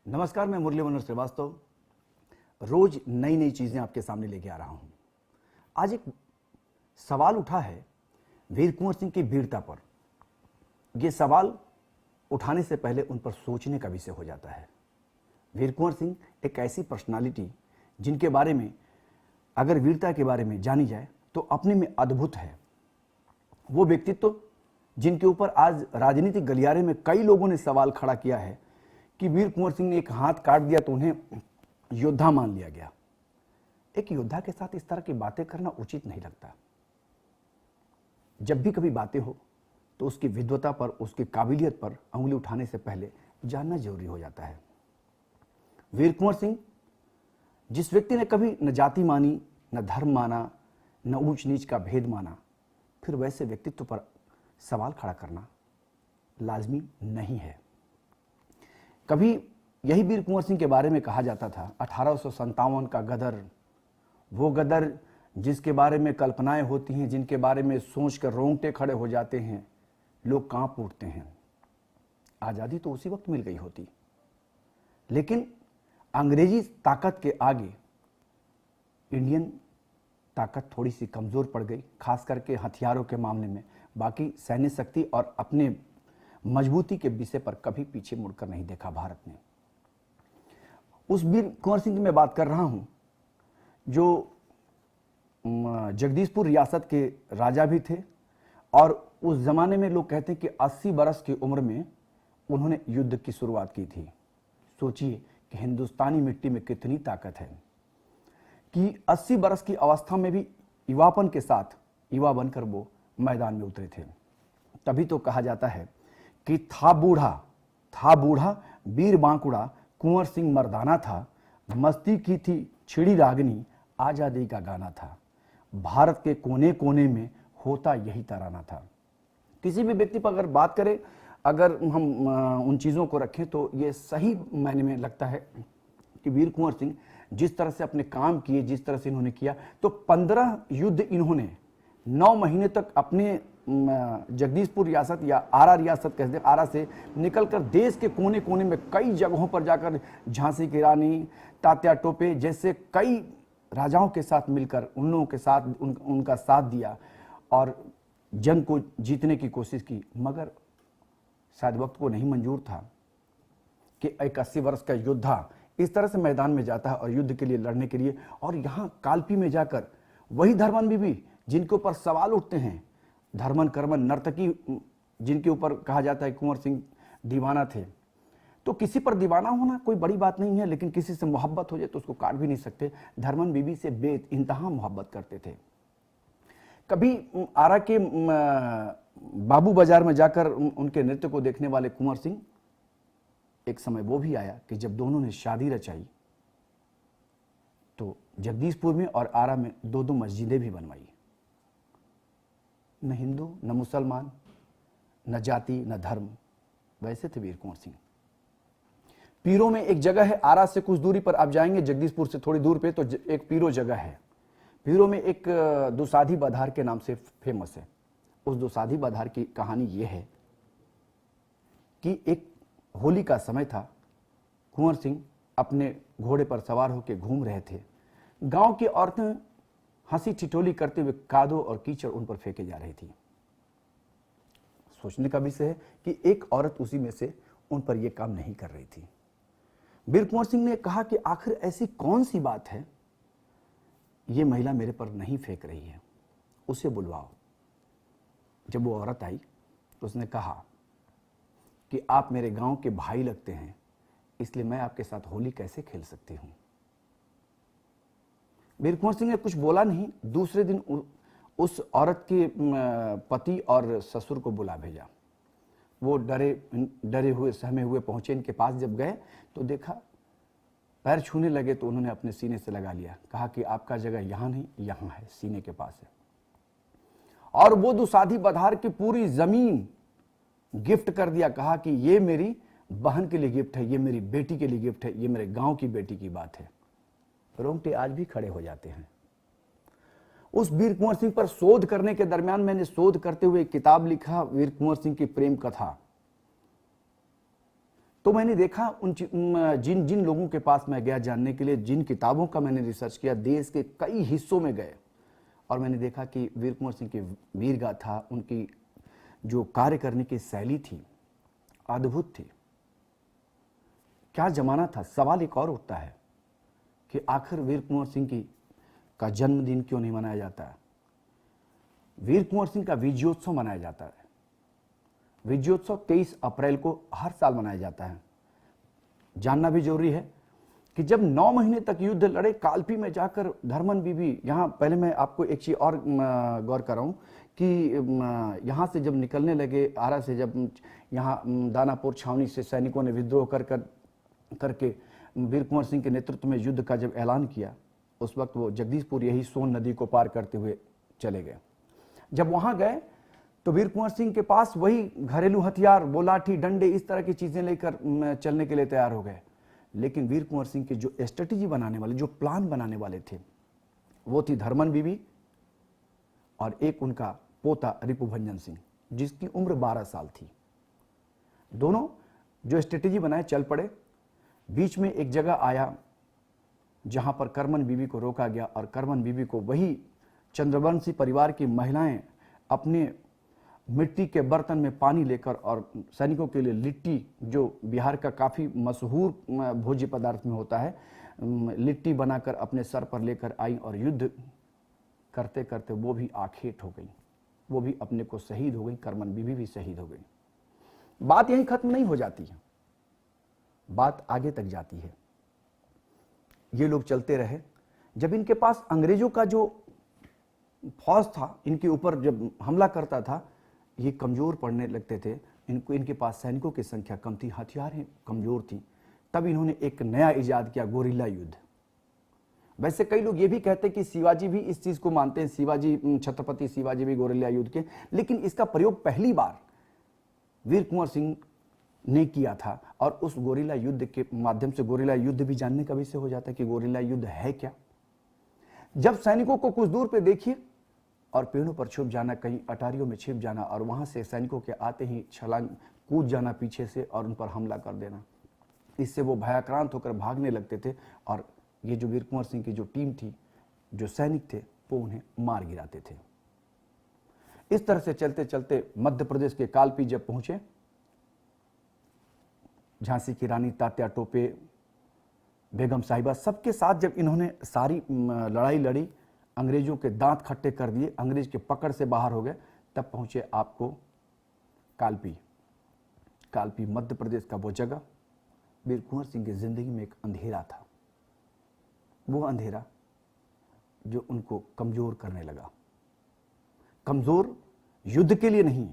नमस्कार, मैं मुरली मनोहर श्रीवास्तव रोज नई नई चीजें आपके सामने लेके आ रहा हूं। आज एक सवाल उठा है वीर कुंवर सिंह की वीरता पर। यह सवाल उठाने से पहले उन पर सोचने का विषय हो जाता है। वीर कुंवर सिंह एक ऐसी पर्सनालिटी जिनके बारे में अगर वीरता के बारे में जानी जाए तो अपने में अद्भुत है। वो व्यक्तित्व जिनके ऊपर आज राजनीतिक गलियारे में कई लोगों ने सवाल खड़ा किया है कि वीर कुंवर सिंह ने एक हाथ काट दिया तो उन्हें योद्धा मान लिया गया। एक योद्धा के साथ इस तरह की बातें करना उचित नहीं लगता। जब भी कभी बातें हो तो उसकी विद्वता पर, उसकी काबिलियत पर उंगली उठाने से पहले जानना जरूरी हो जाता है। वीर कुंवर सिंह जिस व्यक्ति ने कभी न जाति मानी, न धर्म माना, न ऊंच नीच का भेद माना, फिर वैसे व्यक्तित्व पर सवाल खड़ा करना लाजमी नहीं है। कभी यही वीर कुंवर सिंह के बारे में कहा जाता था 1857 का गदर, वो गदर जिसके बारे में कल्पनाएं होती हैं, जिनके बारे में सोचकर रोंगटे खड़े हो जाते हैं, लोग कांप उठते हैं। आज़ादी तो उसी वक्त मिल गई होती, लेकिन अंग्रेजी ताकत के आगे इंडियन ताकत थोड़ी सी कमज़ोर पड़ गई, खास करके हथियारों के मामले में। बाकी सैन्य शक्ति और अपने मजबूती के विषय पर कभी पीछे मुड़कर नहीं देखा भारत ने। उस वीर कुंवर सिंह की मैं बात कर रहा हूं जो जगदीशपुर रियासत के राजा भी थे और उस जमाने में लोग कहते हैं कि 80 बरस की उम्र में उन्होंने युद्ध की शुरुआत की थी। सोचिए कि हिंदुस्तानी मिट्टी में कितनी ताकत है कि 80 बरस की अवस्था में भी युवापन के साथ युवा बनकर वो मैदान में उतरे थे। तभी तो कहा जाता है कि था बूढ़ा वीर बांकुड़ा, कुंवर सिंह मर्दाना था, मस्ती की थी छिड़ी रागनी, आजादी का गाना था, भारत के कोने कोने में होता यही तराना था। किसी भी व्यक्ति पर अगर बात करें, अगर हम उन चीज़ों को रखें तो ये सही मायने में लगता है कि वीर कुंवर सिंह जिस तरह से अपने काम किए, जिस तरह से इन्होंने किया, तो 15 युद्ध इन्होंने 9 महीने तक अपने जगदीशपुर रियासत या आरा रियासत कहते हैं, आरा से निकलकर देश के कोने कोने में कई जगहों पर जाकर झांसी की रानी, तात्या टोपे जैसे कई राजाओं के साथ मिलकर उन लोगों के साथ उनका साथ दिया और जंग को जीतने की कोशिश की। मगर शायद वक्त को नहीं मंजूर था कि एक 80 वर्ष का योद्धा इस तरह से मैदान में जाता है और युद्ध के लिए लड़ने के लिए, और यहाँ कालपी में जाकर वही धर्मन बीबी जिनके ऊपर सवाल उठते हैं, धर्मन कर्मन नर्तकी जिनके ऊपर कहा जाता है कुंवर सिंह दीवाना थे। तो किसी पर दीवाना होना कोई बड़ी बात नहीं है, लेकिन किसी से मोहब्बत हो जाए तो उसको काट भी नहीं सकते। धर्मन बीबी से बेइंतहा मोहब्बत करते थे। कभी आरा के बाबू बाजार में जाकर उनके नृत्य को देखने वाले कुंवर सिंह, एक समय वो भी आया कि जब दोनों ने शादी रचाई तो जगदीशपुर में और आरा में 2-2 मस्जिदें भी बनवाई। न हिंदू न मुसलमान, न जाति न धर्म, वैसे थे वीर कुंवर सिंह। पीरों में एक जगह है, आरा से कुछ दूरी पर आप जाएंगे, जगदीशपुर से थोड़ी दूर पे तो एक पीरो जगह है। पीरों में एक दुसाधी बधार के नाम से फेमस है। उस दुसाधी बधार की कहानी ये है कि एक होली का समय था, कुंवर सिंह अपने घोड़े पर सवार होकर घूम रहे थे। गांव की औरतें हंसी ठिठोली करते हुए कादो और कीचड़ उन पर फेंके जा रही थी। सोचने का विषय है कि एक औरत उसी में से उन पर यह काम नहीं कर रही थी। वीर कुंवर सिंह ने कहा कि आखिर ऐसी कौन सी बात है ये महिला मेरे पर नहीं फेंक रही है, उसे बुलवाओ। जब वो औरत आई तो उसने कहा कि आप मेरे गांव के भाई लगते हैं, इसलिए मैं आपके साथ होली कैसे खेल सकती हूं। वीर कुंवर सिंह ने कुछ बोला नहीं। दूसरे दिन उस औरत के पति और ससुर को बुला भेजा। वो डरे हुए सहमे हुए पहुंचे इनके पास। जब गए तो देखा, पैर छूने लगे तो उन्होंने अपने सीने से लगा लिया। कहा कि आपका जगह यहां नहीं, यहां है, सीने के पास है। और वो दुसाधी बधार की पूरी जमीन गिफ्ट कर दिया। कहा कि ये मेरी बहन के लिए गिफ्ट है, ये मेरी बेटी के लिए गिफ्ट है, ये मेरे गांव की बेटी की बात है। रोंगटे आज भी खड़े हो जाते हैं। उस वीर कुंवर सिंह पर शोध करने के दरमियान मैंने शोध करते हुए एक किताब लिखा, वीर कुंवर सिंह की प्रेम कथा। तो मैंने देखा जिन जिन लोगों के पास मैं गया जानने के लिए, जिन किताबों का मैंने रिसर्च किया, देश के कई हिस्सों में गए और मैंने देखा कि वीर कुंवर सिंह की वीर गाथा, उनकी जो कार्य करने की शैली थी, अद्भुत थी। क्या जमाना था। सवाल एक और उठता है कि आखिर वीर कुंवर सिंह का जन्मदिन क्यों नहीं मनाया जाता है। वीर कुंवर सिंह का विजयोत्सव मनाया जाता है। विजयोत्सव 23 अप्रैल को हर साल मनाया जाता है। जानना भी जरूरी है कि जब 9 महीने तक युद्ध लड़े, कालपी में जाकर धर्मन बीबी, यहाँ पहले मैं आपको एक चीज और गौर कर रहा हूँ कि यहाँ से जब निकलने लगे, आरा से जब यहाँ दानापुर छावनी से सैनिकों ने विद्रोह करके वीर कुंवर सिंह के नेतृत्व में युद्ध का जब ऐलान किया, उस वक्त वो जगदीशपुर यही सोन नदी को पार करते हुए चले गए। जब वहां गए तो वीर कुंवर सिंह के पास वही घरेलू हथियार, वो लाठी, डंडे, इस तरह की चीजें लेकर चलने के लिए तैयार हो गए। लेकिन वीर कुंवर सिंह के जो स्ट्रेटेजी बनाने वाले, जो प्लान बनाने वाले थे, वो थी धर्मन बीबी और एक उनका पोता रिपुभंजन सिंह, जिसकी उम्र 12 साल थी। दोनों जो स्ट्रेटेजी बनाए चल पड़े। बीच में एक जगह आया जहां पर करमन बीबी को रोका गया और करमन बीबी को वही चंद्रवंशी परिवार की महिलाएं अपने मिट्टी के बर्तन में पानी लेकर और सैनिकों के लिए लिट्टी, जो बिहार का काफ़ी मशहूर भोज्य पदार्थ में होता है, लिट्टी बनाकर अपने सर पर लेकर आई और युद्ध करते करते वो भी आखेट हो गई, वो भी अपने को शहीद हो गई, करमन बीबी भी शहीद हो गई। बात यहीं खत्म नहीं हो जाती है, बात आगे तक जाती है। ये लोग चलते रहे। जब इनके पास अंग्रेजों का जो फौज था, इनके ऊपर जब हमला करता था, ये कमजोर पड़ने लगते थे। इनके पास सैनिकों की संख्या कम थी, हथियारें कमजोर थी। तब इन्होंने एक नया इजाद किया, गोरिल्ला युद्ध। वैसे कई लोग ये भी कहते हैं कि शिवाजी भी इस चीज को मानते हैं, छत्रपति शिवाजी भी गोरिल्ला युद्ध के, लेकिन इसका प्रयोग पहली बार वीर कुंवर सिंह ने किया था। और उस गोरिल्ला युद्ध के माध्यम से, गोरिल्ला युद्ध भी जानने का विषय हो जाता है कि गोरिल्ला युद्ध है क्या। जब सैनिकों को कुछ दूर पे देखिए और पेड़ों पर छुप जाना, कहीं अटारियों में छिप जाना और वहां से सैनिकों के आते ही छलांग कूद जाना पीछे से और उन पर हमला कर देना, इससे वो भयाक्रांत होकर भागने लगते थे। और ये जो वीर कुंवर सिंह की जो टीम थी, जो सैनिक थे, वो उन्हें मार गिराते थे। इस तरह से चलते चलते मध्य प्रदेश के कालपी जब पहुंचे, झांसी की रानी तात्या टोपे, बेगम साहिबा, सबके साथ जब इन्होंने सारी लड़ाई लड़ी, अंग्रेजों के दांत खट्टे कर दिए, अंग्रेज के पकड़ से बाहर हो गए, तब पहुंचे आपको कालपी। कालपी मध्य प्रदेश का वो जगह, वीर कुंवर सिंह की जिंदगी में एक अंधेरा था। वो अंधेरा जो उनको कमजोर करने लगा। कमजोर युद्ध के लिए नहीं,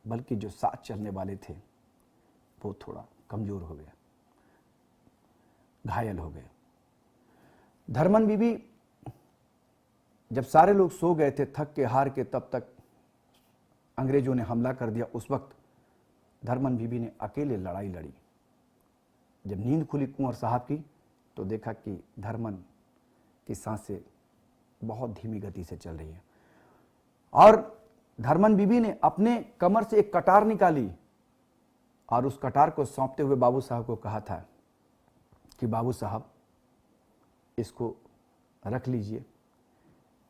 बल्कि जो साथ चलने वाले थे वो थोड़ा कमजोर हो गए, घायल हो गए। धर्मन बीबी जब सारे लोग सो गए थे थक के हार के, तब तक अंग्रेजों ने हमला कर दिया। उस वक्त धर्मन बीबी ने अकेले लड़ाई लड़ी। जब नींद खुली कुंवर साहब की, तो देखा कि धर्मन की सांसें बहुत धीमी गति से चल रही है और धर्मन बीबी ने अपने कमर से एक कटार निकाली और उस कटार को सौंपते हुए बाबू साहब को कहा था कि बाबू साहब, इसको रख लीजिए,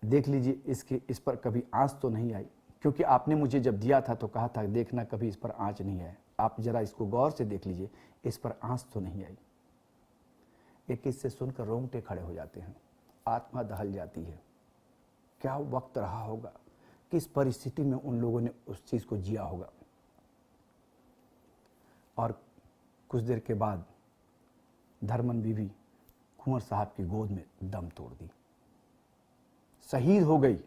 देख लीजिए इस पर कभी आंच तो नहीं आई, क्योंकि आपने मुझे जब दिया था तो कहा था देखना कभी इस पर आंच नहीं है, आप जरा इसको गौर से देख लीजिए, इस पर आंच तो नहीं आई। एक किस्से सुनकर रोंगटे खड़े हो जाते हैं, आत्मा दहल जाती है। क्या वक्त रहा होगा, किस परिस्थिति में उन लोगों ने उस चीज को जिया होगा। और कुछ देर के बाद धर्मन बीबी कुंवर साहब की गोद में दम तोड़ दी, शहीद हो गई,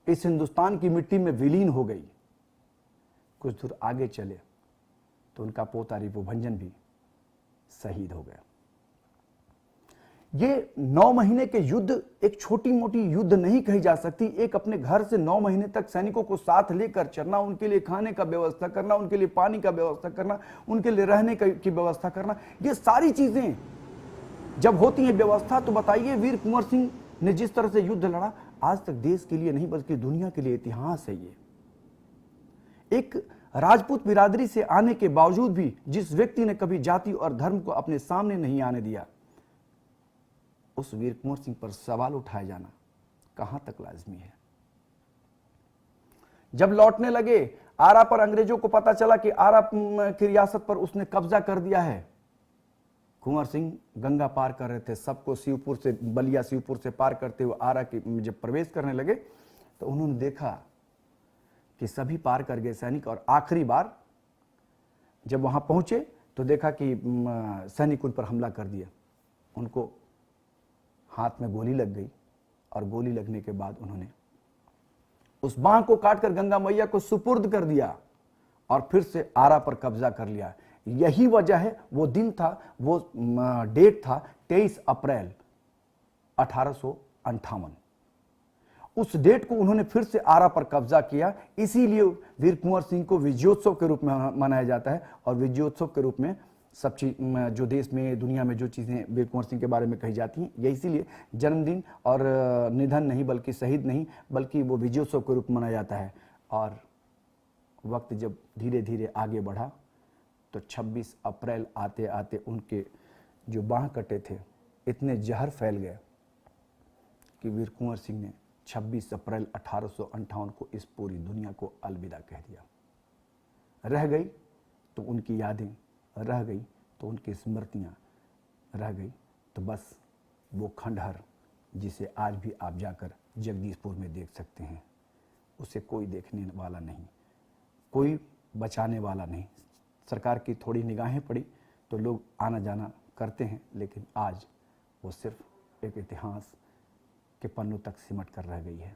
इस हिंदुस्तान की मिट्टी में विलीन हो गई। कुछ दूर आगे चले तो उनका पोता रिपुभंजन भी शहीद हो गया। ये 9 महीने के युद्ध एक छोटी मोटी युद्ध नहीं कही जा सकती। एक अपने घर से 9 महीने तक सैनिकों को साथ लेकर चलना, उनके लिए खाने का व्यवस्था करना, उनके लिए पानी का व्यवस्था करना, उनके लिए रहने की व्यवस्था करना, ये सारी चीजें जब होती हैं व्यवस्था, तो बताइए वीर कुंवर सिंह ने जिस तरह से युद्ध लड़ा, आज तक देश के लिए नहीं बल्कि दुनिया के लिए इतिहास है। ये एक राजपूत बिरादरी से आने के बावजूद भी जिस व्यक्ति ने कभी जाति और धर्म को अपने सामने नहीं आने दिया, उस वीर कुंवर सिंह पर सवाल उठाया जाना कहां तक लाजमी है। जब लौटने लगे आरा पर अंग्रेजों को पता चला कि आरा की रियासत पर उसने कब्जा कर दिया है। कुंवर सिंह गंगा पार कर रहे थे, सबको शिवपुर से, बलिया शिवपुर से पार करते हुए आरा के जब प्रवेश करने लगे तो उन्होंने देखा कि सभी पार कर गए सैनिक, और आखिरी बार जब वहां पहुंचे तो देखा कि सैनिक उन पर हमला कर दिया। उनको हाथ में गोली लग गई और गोली लगने के बाद उन्होंने उस बांह को काटकर गंगा मैया को सुपुर्द कर दिया और फिर से आरा पर कब्जा कर लिया। यही वजह है, वो दिन था, वो डेट था 23 अप्रैल 1858। उस डेट को उन्होंने फिर से आरा पर कब्जा किया। इसीलिए वीर कुंवर सिंह को विजयोत्सव के रूप में मनाया जाता है। और विजयोत्सव के रूप में सब चीज जो देश में, दुनिया में जो चीज़ें वीर कुंवर सिंह के बारे में कही जाती हैं, ये इसीलिए जन्मदिन और निधन नहीं, बल्कि शहीद नहीं, बल्कि वो विजयोत्सव के रूप में मनाया जाता है। और वक्त जब धीरे धीरे आगे बढ़ा तो 26 अप्रैल आते आते उनके जो बांह कटे थे इतने जहर फैल गए कि वीर कुंवर सिंह ने 26 अप्रैल 1858 को इस पूरी दुनिया को अलविदा कह दिया। रह गई तो उनकी यादें, रह गई तो उनकी स्मृतियाँ, रह गई तो बस वो खंडहर जिसे आज भी आप जाकर जगदीशपुर में देख सकते हैं। उसे कोई देखने वाला नहीं, कोई बचाने वाला नहीं। सरकार की थोड़ी निगाहें पड़ी तो लोग आना जाना करते हैं, लेकिन आज वो सिर्फ एक इतिहास के पन्नों तक सिमट कर रह गई है।